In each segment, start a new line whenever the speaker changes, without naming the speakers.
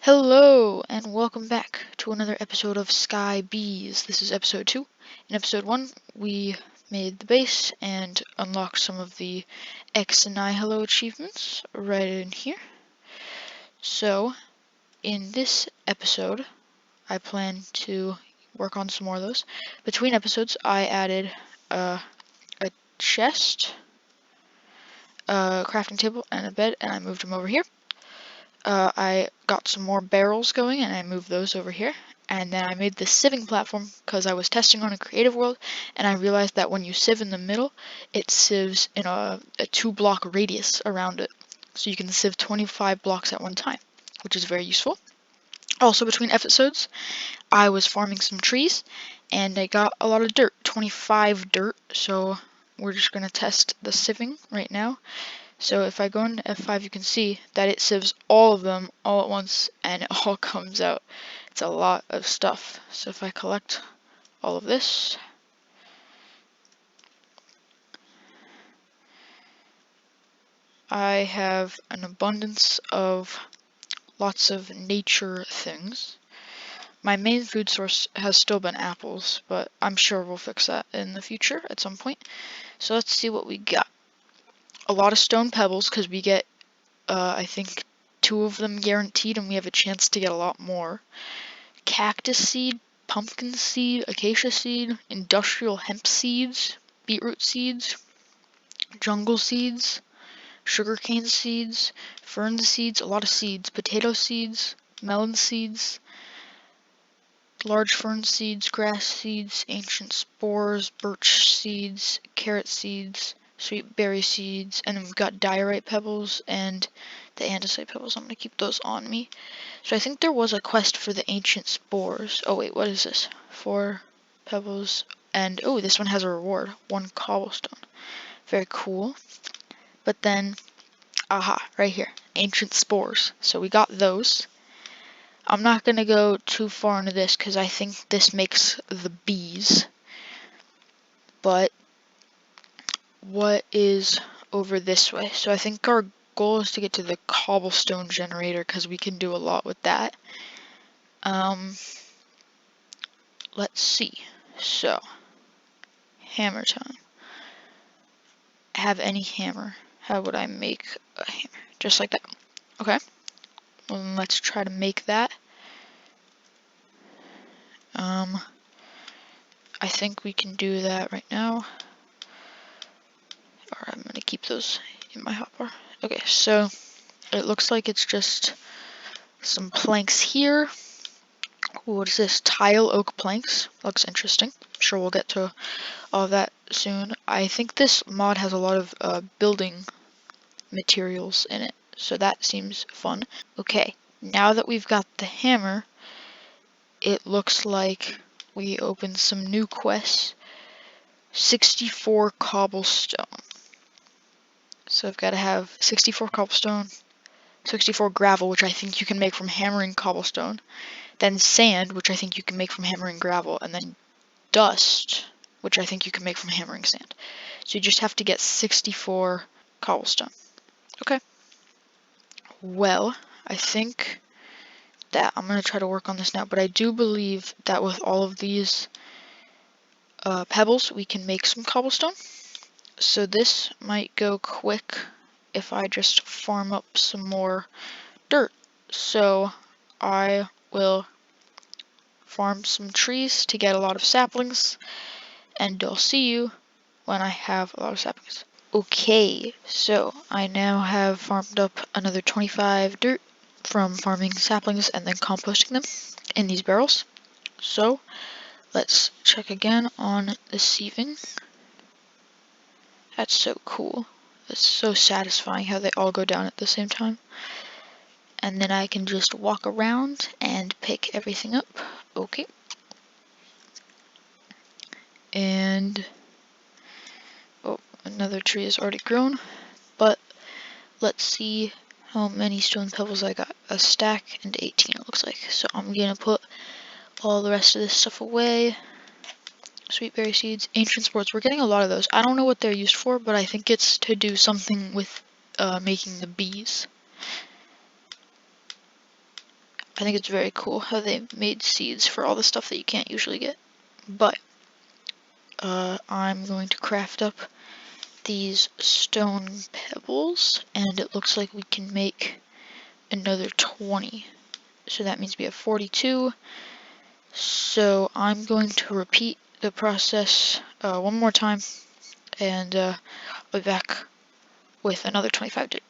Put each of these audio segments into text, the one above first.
Hello, and welcome back to another episode of Sky Bees. This is episode 2. In episode 1, we made the base and unlocked some of the X and I Hello achievements right in here. So, in this episode, I plan to work on some more of those. Between episodes, I added a chest, a crafting table, and a bed, and I moved them over here. I got some more barrels going and I moved those over here. And then I made the sieving platform because I was testing on a creative world and I realized that when you sieve in the middle, it sieves in a 2-block radius around it. So you can sieve 25 blocks at one time, which is very useful. Also, between episodes, I was farming some trees and I got a lot of dirt, 25 dirt. So we're just going to test the sieving right now. So if I go into F5, you can see that it sieves all of them all at once and it all comes out. It's a lot of stuff. So if I collect all of this, I have an abundance of lots of nature things. My main food source has still been apples, but I'm sure we'll fix that in the future at some point. So let's see what we got. A lot of stone pebbles because we get, I think, 2 of them guaranteed and we have a chance to get a lot more. Cactus seed, pumpkin seed, acacia seed, industrial hemp seeds, beetroot seeds, jungle seeds, sugarcane seeds, fern seeds, a lot of seeds, potato seeds, melon seeds, large fern seeds, grass seeds, ancient spores, birch seeds, carrot seeds, sweet berry seeds, and then we've got diorite pebbles and the andesite pebbles. I'm going to keep those on me. So I think there was a quest for the ancient spores. Oh wait, what is this? 4 pebbles, and oh, this one has a reward. 1 cobblestone. Very cool. But then, aha, right here, ancient spores. So we got those. I'm not going to go too far into this because I think this makes the bees. But what is over this way? So I think our goal is to get to the cobblestone generator because we can do a lot with that. Let's see. So, hammer time. Have any hammer. How would I make a hammer? Just like that. Okay. Well, then let's try to make that. I think we can do that right now. Or I'm going to keep those in my hotbar. Okay, so it looks like it's just some planks here. What is this? Tile oak planks. Looks interesting. I'm sure we'll get to all of that soon. I think this mod has a lot of building materials in it, so that seems fun. Okay, now that we've got the hammer, it looks like we opened some new quests. 64 cobblestone. So I've got to have 64 cobblestone, 64 gravel, which I think you can make from hammering cobblestone, then sand, which I think you can make from hammering gravel, and then dust, which I think you can make from hammering sand. So you just have to get 64 cobblestone. Okay. Well, I think that I'm going to try to work on this now, but I do believe that with all of these pebbles, we can make some cobblestone. So this might go quick if I just farm up some more dirt. So I will farm some trees to get a lot of saplings, and I'll see you when I have a lot of saplings. Okay, so I now have farmed up another 25 dirt from farming saplings and then composting them in these barrels. So let's check again on the sieving. That's so cool. It's so satisfying how they all go down at the same time. And then I can just walk around and pick everything up. Okay. And oh, another tree is already grown. But let's see how many stone pebbles I got. A stack and 18 it looks like. So I'm gonna put all the rest of this stuff away. Sweet berry seeds, ancient sports. We're getting a lot of those. I don't know what they're used for, but I think it's to do something with making the bees. I think it's very cool how they made seeds for all the stuff that you can't usually get. But I'm going to craft up these stone pebbles, and it looks like we can make another 20. So that means we have 42. So I'm going to repeat the process one more time, and I'll be back with another 25 dirt.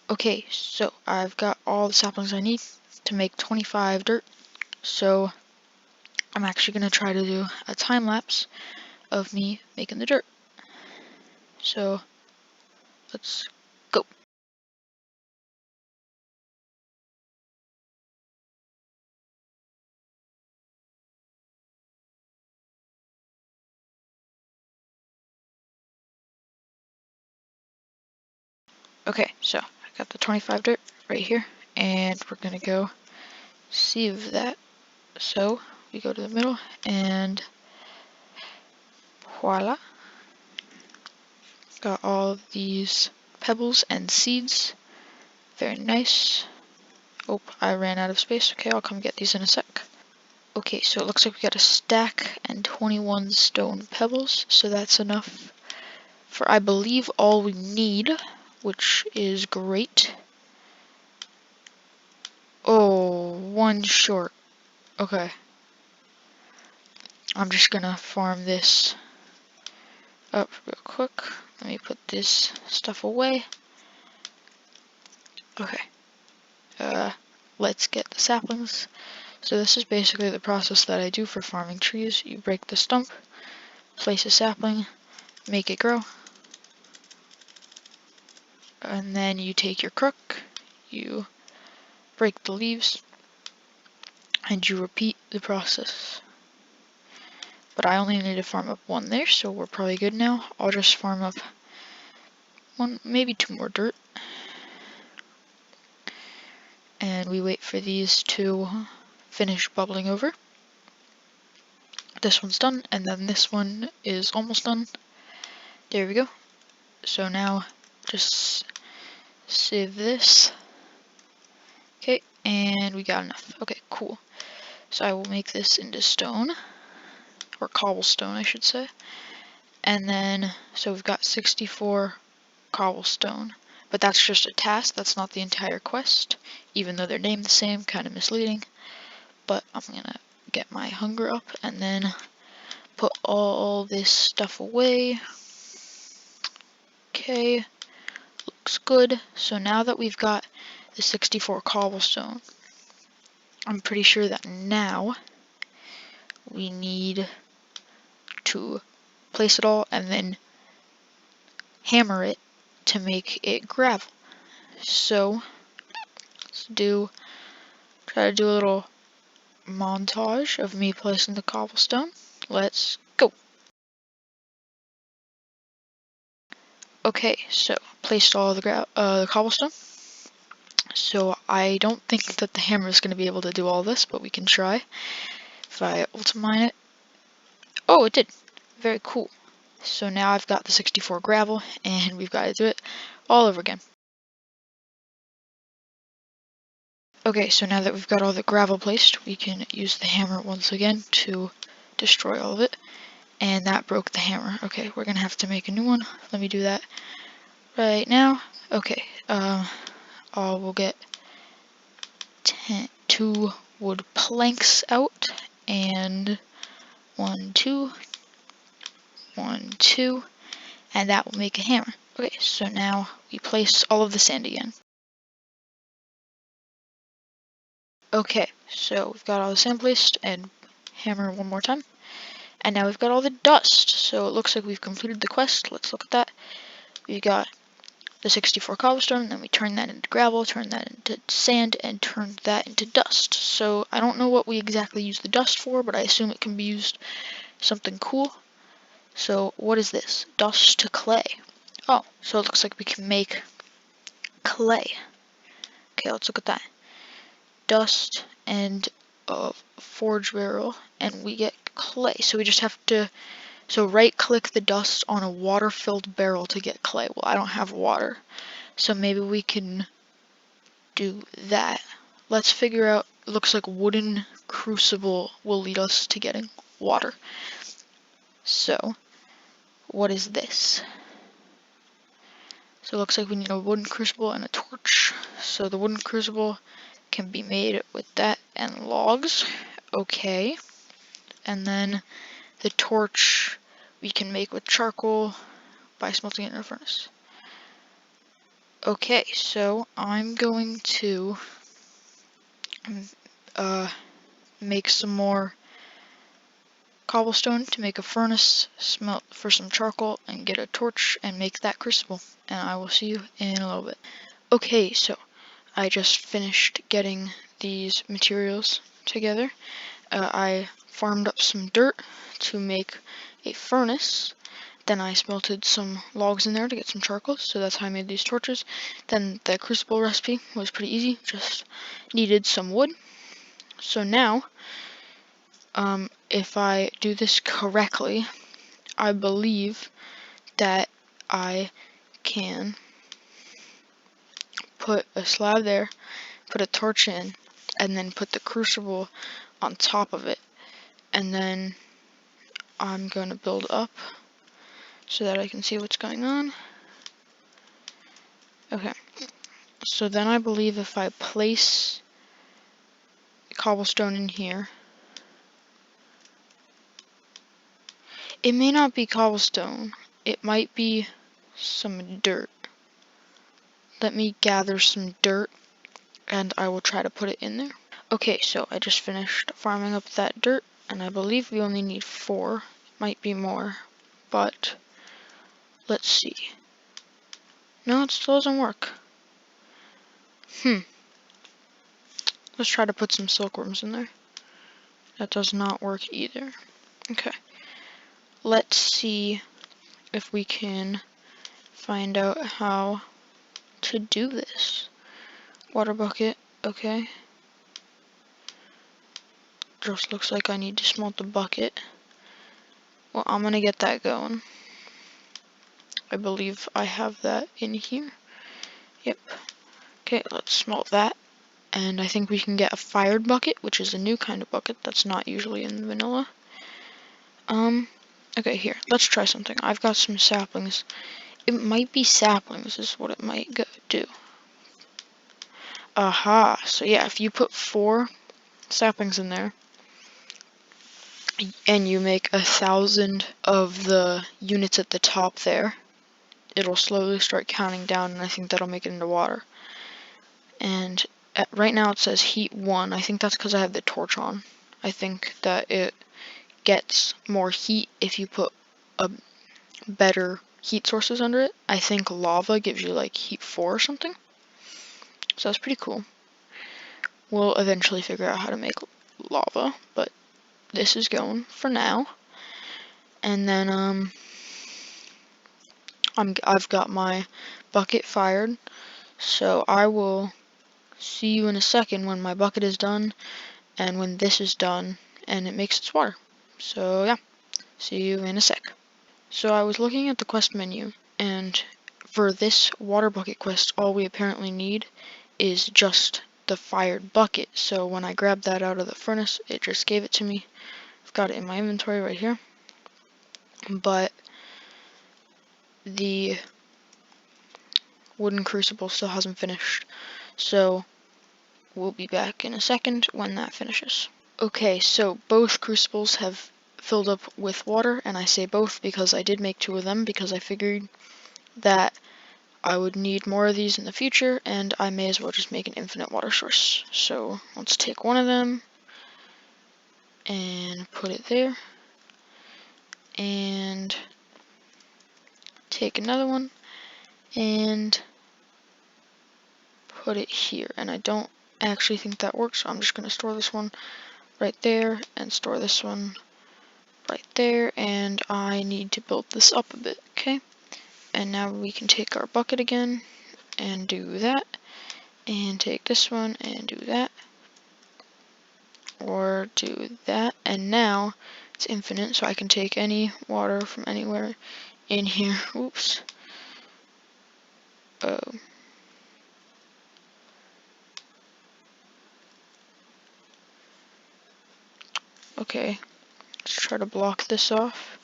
Okay, so I've got all the saplings I need to make 25 dirt. So I'm actually going to try to do a time lapse of me making the dirt. So let's go. Okay, so I got the 25 dirt right here, and we're going to go sieve that. So we go to the middle, and voila. Got all of these pebbles and seeds. Very nice. Oh, I ran out of space. Okay, I'll come get these in a sec. Okay, so it looks like we got a stack and 21 stone pebbles, so that's enough for, I believe, all we need, which is great. Oh, one short. Okay. I'm just gonna farm this up real quick. Let me put this stuff away. Okay. Let's get the saplings. So this is basically the process that I do for farming trees. You break the stump, place a sapling, make it grow, and then you take your crook, you break the leaves, and you repeat the process. But I only need to farm up one there, so we're probably good now. I'll just farm up one, maybe two more dirt. And we wait for these to finish bubbling over. This one's done, and then this one is almost done. There we go. So now just sieve this. Okay, and we got enough. Okay, cool. So I will make this into stone, or cobblestone, I should say. And then, so we've got 64 cobblestone. But that's just a task, that's not the entire quest. Even though they're named the same, kind of misleading. But I'm gonna get my hunger up and then put all this stuff away. Okay, looks good. So now that we've got the 64 cobblestone, I'm pretty sure that now we need to place it all and then hammer it to make it gravel. So let's try to do a little montage of me placing the cobblestone. Let's go. Okay, so placed all the cobblestone. So I don't think that the hammer is going to be able to do all this, but we can try. If I ultimine it. Oh, it did. Very cool. So now I've got the 64 gravel, and we've got to do it all over again. Okay, so now that we've got all the gravel placed, we can use the hammer once again to destroy all of it. And that broke the hammer. Okay, we're going to have to make a new one. Let me do that right now. Okay, we'll get 2 wood planks out, and 1, 2, 1, 2, and that will make a hammer. Okay, so now we place all of the sand again. Okay, so we've got all the sand placed, and hammer one more time. And now we've got all the dust, so it looks like we've completed the quest. Let's look at that. We got the 64 cobblestone, and then we turn that into gravel, turn that into sand, and turn that into dust. So I don't know what we exactly use the dust for, but I assume it can be used something cool. So what is this? Dust to clay. Oh, so it looks like we can make clay. Okay, let's look at that. Dust and a forge barrel, and we get clay. So we just have to, so right click the dust on a water filled barrel to get clay. Well, I don't have water, so maybe we can do that. Let's figure out it looks like wooden crucible will lead us to getting water. So, what is this? So it looks like we need a wooden crucible and a torch. So the wooden crucible can be made with that and logs. Okay. And then the torch we can make with charcoal by smelting it in a furnace. Okay, so I'm going to make some more cobblestone to make a furnace, smelt for some charcoal, and get a torch and make that crucible. And I will see you in a little bit. Okay, so I just finished getting these materials together. I farmed up some dirt to make a furnace. Then I smelted some logs in there to get some charcoal, so that's how I made these torches. Then the crucible recipe was pretty easy, just needed some wood. So now, if I do this correctly, I believe that I can put a slab there, put a torch in, and then put the crucible on top of it. And then I'm going to build up so that I can see what's going on. Okay, so then I believe if I place cobblestone in here, it may not be cobblestone, it might be some dirt. Let me gather some dirt and I will try to put it in there. Okay, so I just finished farming up that dirt and I believe we only need 4, might be more, but let's see. No, it still doesn't work. Let's try to put some silkworms in there. That does not work either. Okay. Let's see if we can find out how to do this. Water bucket, okay. Just looks like I need to smelt the bucket. Well, I'm gonna get that going. I believe I have that in here. Yep. Okay, let's smelt that. And I think we can get a fired bucket, which is a new kind of bucket that's not usually in vanilla. Okay, here, let's try something. I've got some saplings. It might be saplings is what it might do. Aha, so yeah, if you put 4 saplings in there, and you make 1,000 of the units at the top there, it'll slowly start counting down, and I think that'll make it into water. And right now it says heat 1. I think that's because I have the torch on. I think that it gets more heat if you put a better heat sources under it. I think lava gives you like heat 4 or something. So that's pretty cool. We'll eventually figure out how to make lava, but this is going for now. And then I've got my bucket fired, so I will see you in a second when my bucket is done and when this is done and it makes its water. So yeah, see you in a sec. So I was looking at the quest menu, and for this water bucket quest, all we apparently need is just the fired bucket. So when I grabbed that out of the furnace, it just gave it to me. I've got it in my inventory right here. But the wooden crucible still hasn't finished. So we'll be back in a second when that finishes. Okay, so both crucibles have filled up with water, and I say both because I did make 2 of them because I figured that I would need more of these in the future, and I may as well just make an infinite water source. So let's take one of them and put it there, and take another one and put it here. And I don't actually think that works, so I'm just going to store this one right there and store this one right there, and I need to build this up a bit, okay? And now we can take our bucket again and do that, and take this one and do that, or do that, and now it's infinite, so I can take any water from anywhere in here. Oops. Okay, let's try to block this off.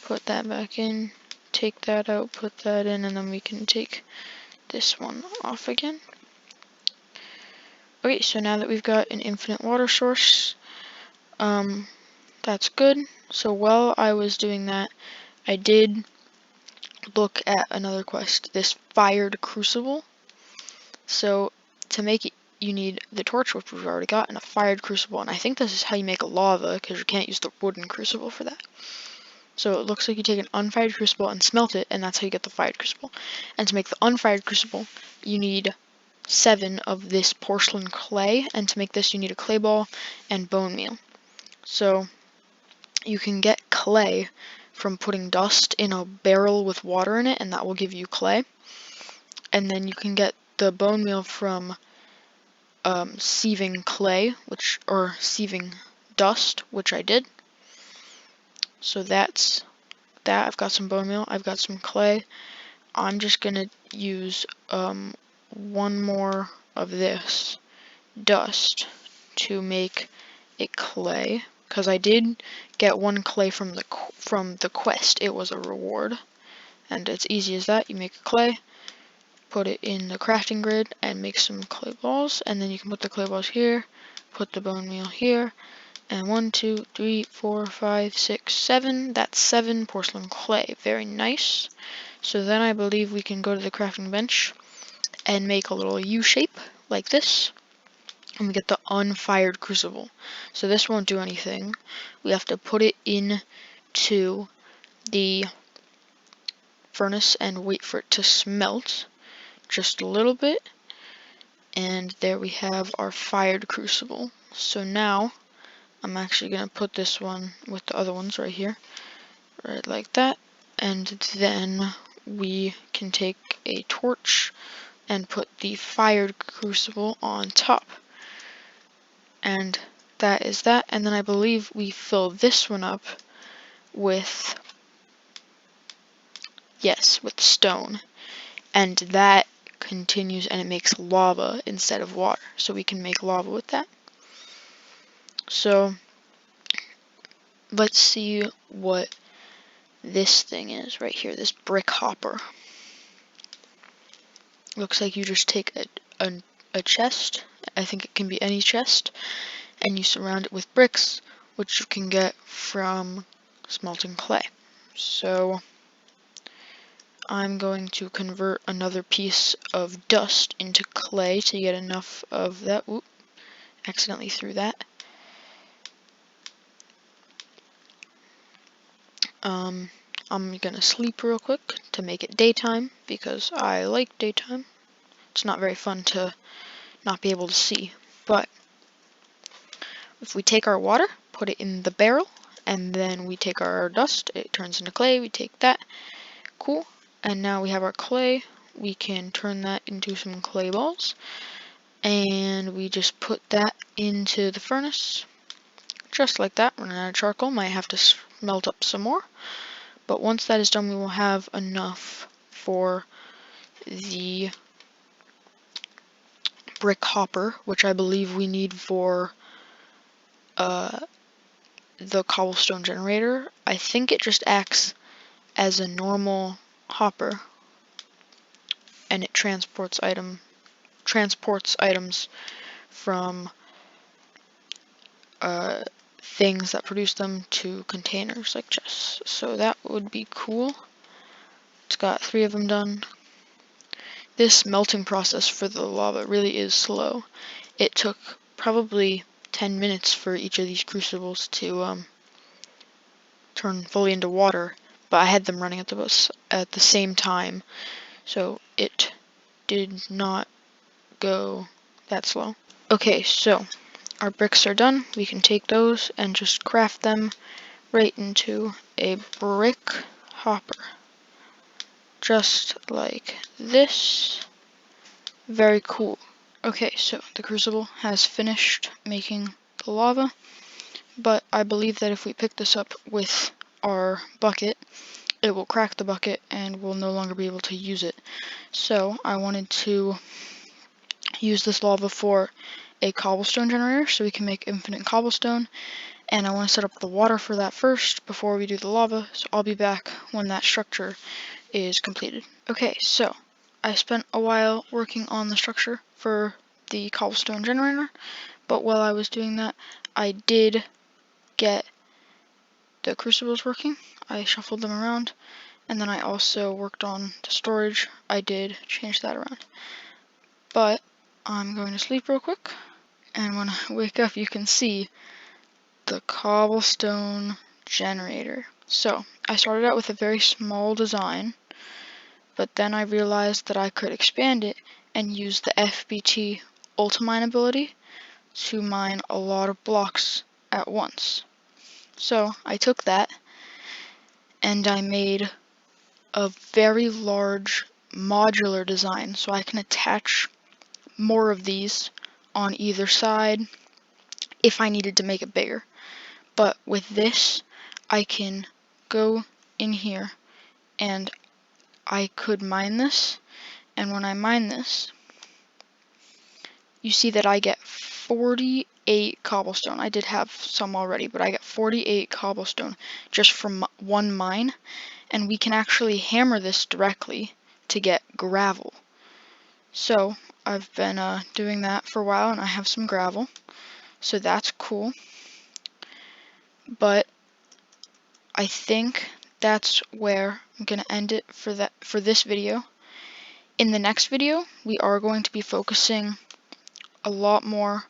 Put that back in, take that out, put that in, and then we can take this one off again. Okay, so now that we've got an infinite water source, that's good. So while I was doing that, I did look at another quest, this fired crucible. So to make it, you need the torch, which we've already got, and a fired crucible. And I think this is how you make a lava, because you can't use the wooden crucible for that. So it looks like you take an unfired crucible and smelt it, and that's how you get the fired crucible. And to make the unfired crucible, you need 7 of this porcelain clay, and to make this you need a clay ball and bone meal. So you can get clay from putting dust in a barrel with water in it, and that will give you clay. And then you can get the bone meal from sieving clay, or sieving dust, which I did. So that's that. I've got some bone meal, I've got some clay. I'm just gonna use one more of this dust to make it clay, because I did get 1 clay from the quest. It was a reward, and it's easy as that. You make a clay, put it in the crafting grid, and make some clay balls, and then you can put the clay balls here, put the bone meal here, and 1, 2, 3, 4, 5, 6, 7. That's 7 porcelain clay. Very nice. So then I believe we can go to the crafting bench and make a little U shape like this, and we get the unfired crucible. So this won't do anything. We have to put it into the furnace and wait for it to smelt just a little bit, and there we have our fired crucible. So now I'm actually going to put this one with the other ones right here, right like that, and then we can take a torch and put the fired crucible on top. And that is that, and then I believe we fill this one up with, yes, with stone, and that continues and it makes lava instead of water, so we can make lava with that. So let's see what this thing is right here, this brick hopper. Looks like you just take a chest, I think it can be any chest, and you surround it with bricks, which you can get from smelting clay. So I'm going to convert another piece of dust into clay to get enough of that. Oop, accidentally threw that. I'm gonna sleep real quick to make it daytime, because I like daytime. It's not very fun to not be able to see, but if we take our water, put it in the barrel, and then we take our dust, it turns into clay, we take that, cool, and now we have our clay, we can turn that into some clay balls, and we just put that into the furnace, just like that. Running out of charcoal, might have to smelt up some more, but once that is done, we will have enough for the brick hopper, which I believe we need for the cobblestone generator. I think it just acts as a normal hopper, and it transports items from things that produce them to containers like chests. So that would be cool. It's got 3 of them done. This melting process for the lava really is slow. It took probably 10 minutes for each of these crucibles to turn fully into water, but I had them running at the same time, so it did not go that slow. Okay, so our bricks are done. We can take those and just craft them right into a brick hopper, just like this. Very cool. Okay, so the crucible has finished making the lava, but I believe that if we pick this up with our bucket, it will crack the bucket and we'll no longer be able to use it. So I wanted to use this lava for a cobblestone generator so we can make infinite cobblestone, And I want to set up the water for that first before we do the lava, so I'll be back when that structure is completed. Okay, so I spent a while working on the structure for the cobblestone generator, but while I was doing that, I did get the crucibles working. I shuffled them around, and then I also worked on the storage. I did change that around. But I'm going to sleep real quick, and when I wake up, you can see the cobblestone generator. So I started out with a very small design, but then I realized that I could expand it and use the FBT Ultimine ability to mine a lot of blocks at once. So I took that and I made a very large modular design so I can attach more of these on either side if I needed to make it bigger. But with this, I can go in here and I could mine this, and when I mine this, you see that I get 48 cobblestone. I did have some already, but I get 48 cobblestone just from one mine, and we can actually hammer this directly to get gravel. So I've been doing that for a while, and I have some gravel, so that's cool. But I think that's where I'm gonna end it for this video. In the next video, we are going to be focusing a lot more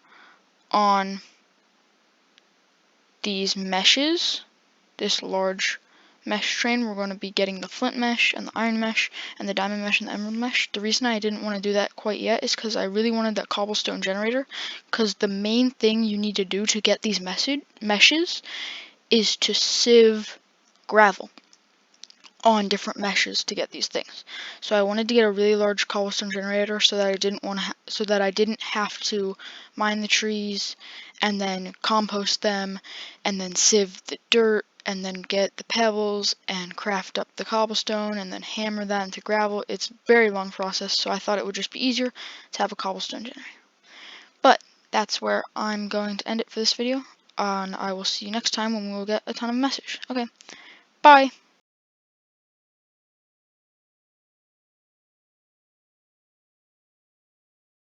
on these meshes, this large mesh train. We're going to be getting the flint mesh and the iron mesh and the diamond mesh and the emerald mesh. The reason I didn't want to do that quite yet is because I really wanted that cobblestone generator, because the main thing you need to do to get these meshes is to sieve gravel on different meshes to get these things. So I wanted to get a really large cobblestone generator so that I didn't have to mine the trees and then compost them and then sieve the dirt and then get the pebbles and craft up the cobblestone and then hammer that into gravel. It's a very long process, so I thought it would just be easier to have a cobblestone generator. But that's where I'm going to end it for this video, and I will see you next time when we will get a ton of message. Okay, bye!